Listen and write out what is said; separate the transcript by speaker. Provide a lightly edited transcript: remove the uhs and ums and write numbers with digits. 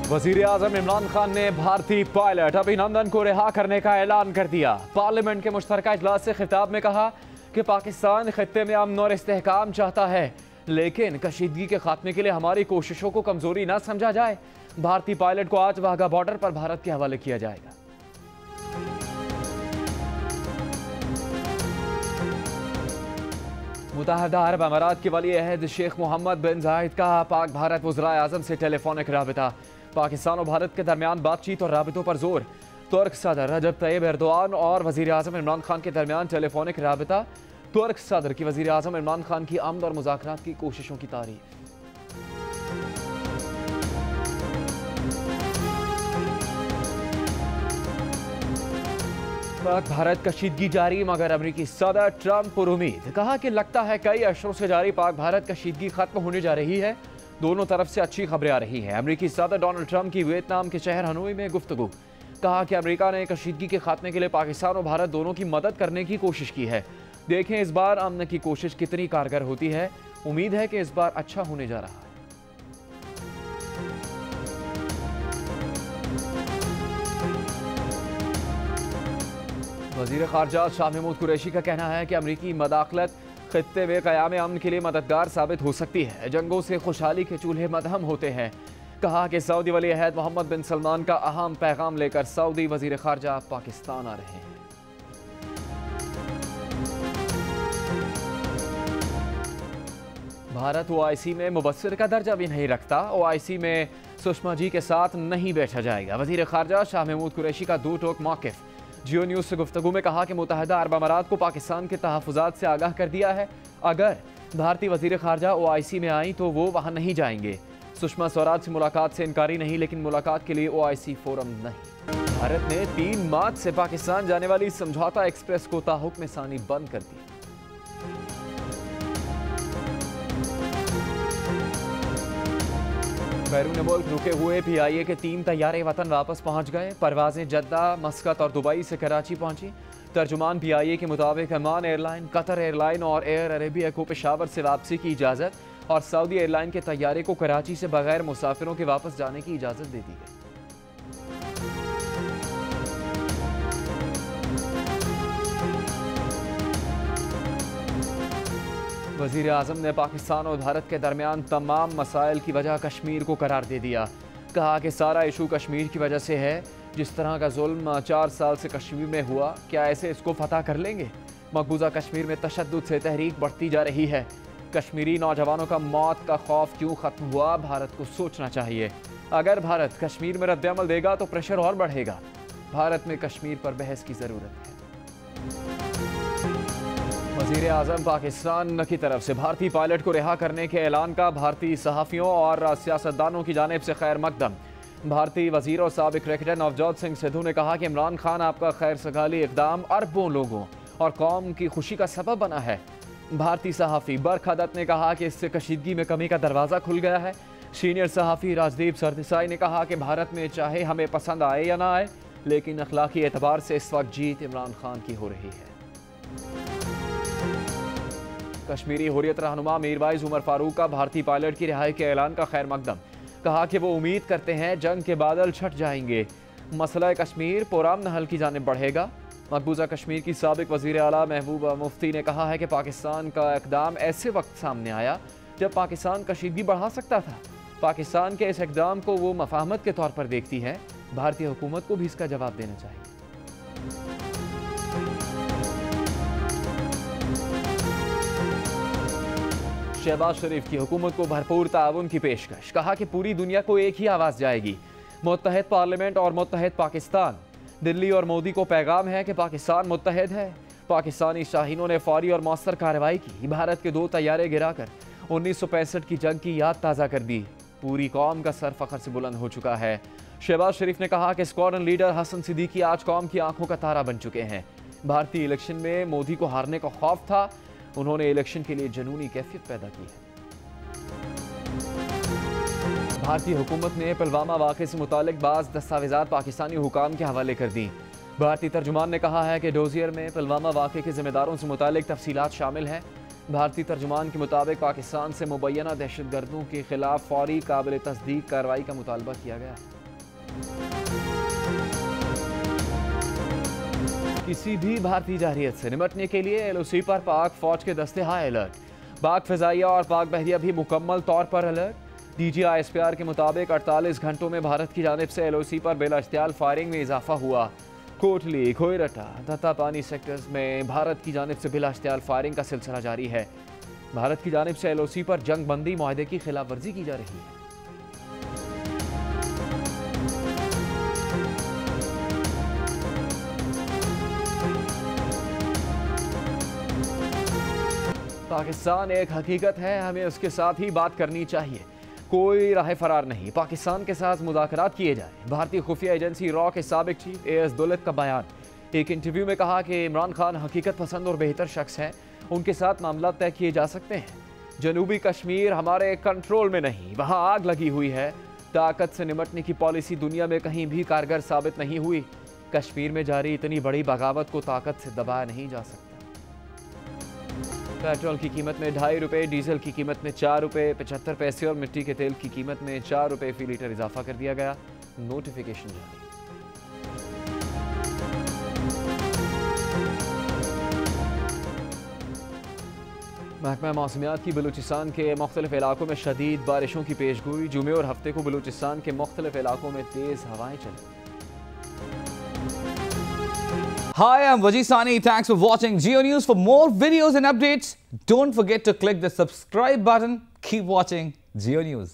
Speaker 1: वजीर आजम इमरान खान ने भारतीय पायलट अभिनंदन को रिहा करने का ऐलान कर दिया। पार्लियामेंट के मुश्तरका इजलास से खिताब में कहा कि पाकिस्तान खित्ते में अमन और इस्तेहकाम चाहता है, लेकिन कशीदगी के खात्मे के लिए हमारी कोशिशों को कमजोरी न समझा जाए। भारतीय पायलट को आज वाघा बॉर्डर पर भारत के हवाले किया जाएगा। मुत्तहदा अरब अमारात के वली अहद शेख मोहम्मद बिन जायद का पाक भारत वज़राए आज़म से टेलीफोनिक राबिता। पाकिस्तान और भारत के दरमियान बातचीत और राबितों पर जोर। तुर्क सदर रजब तैयब एर्दोआन और वज़ीर आज़म इमरान खान के दरमियान टेलीफोनिक राबिता। तुर्क सदर की वज़ीर आज़म इमरान खान की आमद और मुज़ाकरात की कोशिशों की तारीफ। पाक भारत कशीदगी जारी, मगर अमरीकी सदर ट्रंप पुरुमीद। कहा कि लगता है कई अशरों से जारी पाक भारत कशीदगी खत्म होने जा रही है। दोनों तरफ से अच्छी खबरें आ रही हैं। अमरीकी सदर डोनाल्ड ट्रंप की वियतनाम के शहर हनोई में गुफ्तगू। कहा कि अमेरिका ने कशीदगी के खात्मे के लिए पाकिस्तान और भारत दोनों की मदद करने की कोशिश की है। देखें इस बार अमन की कोशिश कितनी कारगर होती है। उम्मीद है कि इस बार अच्छा होने जा रहा है। वज़ीर ख़ारजा शाह महमूद कुरैशी का कहना है कि अमरीकी मदाखलत खित्ते में क़याम अमन के लिए मददगार साबित हो सकती है। जंगों से खुशहाली के चूल्हे मदहम होते हैं। कहा कि सऊदी वली अहद मोहम्मद बिन सलमान का अहम पैगाम लेकर सऊदी वज़ीर ख़ारजा पाकिस्तान आ रहे हैं। भारत OIC में मुबस्सिर का दर्जा भी नहीं रखता। OIC में सुषमा जी के साथ नहीं बैठा जाएगा। वज़ीर ख़ारजा शाह महमूद कुरैशी का दो टोक मौक़िफ़। जियो न्यूज़ से गुफ्तगू में कहा कि मुत्तहदा अरब अमारात को पाकिस्तान के तहफ़्फ़ुज़ात से आगाह कर दिया है। अगर भारतीय वज़ीर ख़ारजा OIC में आई तो वो वहाँ नहीं जाएंगे। सुषमा स्वराज से मुलाकात से इनकारी नहीं, लेकिन मुलाकात के लिए OIC फोरम नहीं। भारत ने 3 मार्च से पाकिस्तान जाने वाली समझौता एक्सप्रेस को ताहुक्म सानी बंद कर दी। बैरून मुल्क रुके हुए PIA के 3 तैयारे वतन वापस पहुंच गए। परवाजें जद्दा, मस्कत और दुबई से कराची पहुंची। तर्जुमान PIA के मुताबिक अमान एयरलाइन, कतर एयरलाइन और एयर अरेबिया को पेशावर से वापसी की इजाज़त और सऊदी एयरलाइन के तैयारे को कराची से बगैर मुसाफिरों के वापस जाने की इजाज़त दे दी गई। वज़ीर आज़म ने पाकिस्तान और भारत के दरमियान तमाम मसाइल की वजह कश्मीर को करार दे दिया। कहा कि सारा इशू कश्मीर की वजह से है। जिस तरह का जुल्म 4 साल से कश्मीर में हुआ, क्या ऐसे इसको फतह कर लेंगे? मकबूजा कश्मीर में तशद्दुद से तहरीक बढ़ती जा रही है। कश्मीरी नौजवानों का मौत का खौफ क्यों ख़त्म हुआ, भारत को सोचना चाहिए। अगर भारत कश्मीर में रद्द-ए-अमल देगा तो प्रेशर और बढ़ेगा। भारत में कश्मीर पर बहस की ज़रूरत है। वज़ीर आज़म पाकिस्तान की तरफ से भारतीय पायलट को रिहा करने के ऐलान का भारतीय सहाफ़ियों और सियासतदानों की जानिब से खैर मकदम। भारतीय वज़ीर और साबिक़ क्रिकेटर नवजोत सिंह सिद्धू ने कहा कि इमरान खान आपका खैर सगाली इक़दाम अरबों लोगों और कौम की खुशी का सबब बना है। भारतीय सहाफ़ी बरखदत ने कहा कि इससे कशीदगी में कमी का दरवाज़ा खुल गया है। सीनियर सहाफ़ी राजदीप सरदेसाई ने कहा कि भारत में चाहे हमें पसंद आए या ना आए, लेकिन अखलाकी एतबार से इस वक्त जीत इमरान खान की हो रही है। कश्मीरी हुर्रियत रहनुमा मीरवाइज उमर फारूक का भारतीय पायलट की रिहाई के ऐलान का खैर मकदम। कहा कि वो उम्मीद करते हैं जंग के बादल छट जाएंगे, मसला कश्मीर पुरअमन हल की जानिब बढ़ेगा। मकबूजा कश्मीर की साबिक वज़ीर आला महबूबा मुफ्ती ने कहा है कि पाकिस्तान का इक़दाम ऐसे वक्त सामने आया जब पाकिस्तान कशीदगी बढ़ा सकता था। पाकिस्तान के इस इक़दाम को वो मफाहमत के तौर पर देखती है। भारतीय हुकूमत को भी इसका जवाब देना चाहिए। शहबाज शरीफ की हुकूमत को भरपूर ताउन की पेशकश। कहा कि पूरी दुनिया को एक ही आवाज़ जाएगी, मुत्तहद पार्लियामेंट और मुत्तहद पाकिस्तान। दिल्ली और मोदी को पैगाम है कि पाकिस्तान मुत्तहद है। पाकिस्तानी शाहीनों ने फौरी और मौसर कार्रवाई की। भारत के 2 तैयारे गिराकर 1965 की जंग की याद ताज़ा कर दी। पूरी कौम का सर फ़ख्र से बुलंद हो चुका है। शहबाज शरीफ ने कहा कि स्क्वाड्रन लीडर हसन सिद्दीकी आज कौम की आंखों का तारा बन चुके हैं। भारतीय इलेक्शन में मोदी को हारने का खौफ था, उन्होंने इलेक्शन के लिए जनूनी कैफियत पैदा की है। भारतीय हुकूमत ने पुलवामा वाक़े से मुतालिक बाज़ दस्तावेज़ात पाकिस्तानी हुकाम के हवाले कर दी। भारतीय तर्जुमान ने कहा है कि डोजियर में पुलवामा वाक़े के ज़िम्मेदारों से मुतालिक तफसीलात शामिल हैं। भारतीय तर्जुमान के मुताबिक पाकिस्तान से मुबैना दहशतगर्दों के खिलाफ फौरी काबिल तस्दीक कार्रवाई का मुतालबा किया गया। किसी भी भारतीय जारहियत से निपटने के लिए LOC पर पाक फौज के दस्ते हाई अलर्ट। पाक फिजाइया और पाक बहरिया भी मुकम्मल तौर पर अलर्ट। DG ISPR के मुताबिक 48 घंटों में भारत की जानिब से LOC पर बिलाश्तियाल फायरिंग में इजाफा हुआ। कोटली, खोयरटा, तत्तापानी सेक्टर्स में भारत की जानिब से बिलाश्तियाल फायरिंग का सिलसिला जारी है। भारत की जानिब से LOC पर जंग बंदी मुआहदे की खिलाफ वर्जी की जा रही है। पाकिस्तान एक हकीकत है, हमें उसके साथ ही बात करनी चाहिए। कोई राह फरार नहीं, पाकिस्तान के साथ मुज़ाकरात किए जाए। भारतीय खुफिया एजेंसी रॉ के साबिक चीफ AS दौलत का बयान। एक इंटरव्यू में कहा कि इमरान खान हकीकत पसंद और बेहतर शख्स हैं, उनके साथ मामला तय किए जा सकते हैं। जनूबी कश्मीर हमारे कंट्रोल में नहीं, वहाँ आग लगी हुई है। ताकत से निपटने की पॉलिसी दुनिया में कहीं भी कारगर साबित नहीं हुई। कश्मीर में जारी इतनी बड़ी बगावत को ताकत से दबाया नहीं जा सकता। पेट्रोल की कीमत में 2.5 रुपये, डीजल की कीमत में 4 रुपये 75 पैसे और मिट्टी के तेल की कीमत में 4 रुपये फी लीटर इजाफा कर दिया गया। नोटिफिकेशन जारी। महकमा मौसमियात की बलूचिस्तान के मुख्तलिफ इलाकों में शदीद बारिशों की पेशगोई। जुमे और हफ्ते को बलूचिस्तान के मुख्तलिफ इलाकों में तेज हवाएं चलें।
Speaker 2: Hi, I'm Wajid Sani. Thanks for watching Geo News. For more videos and updates, don't forget to click the subscribe button. Keep watching Geo News.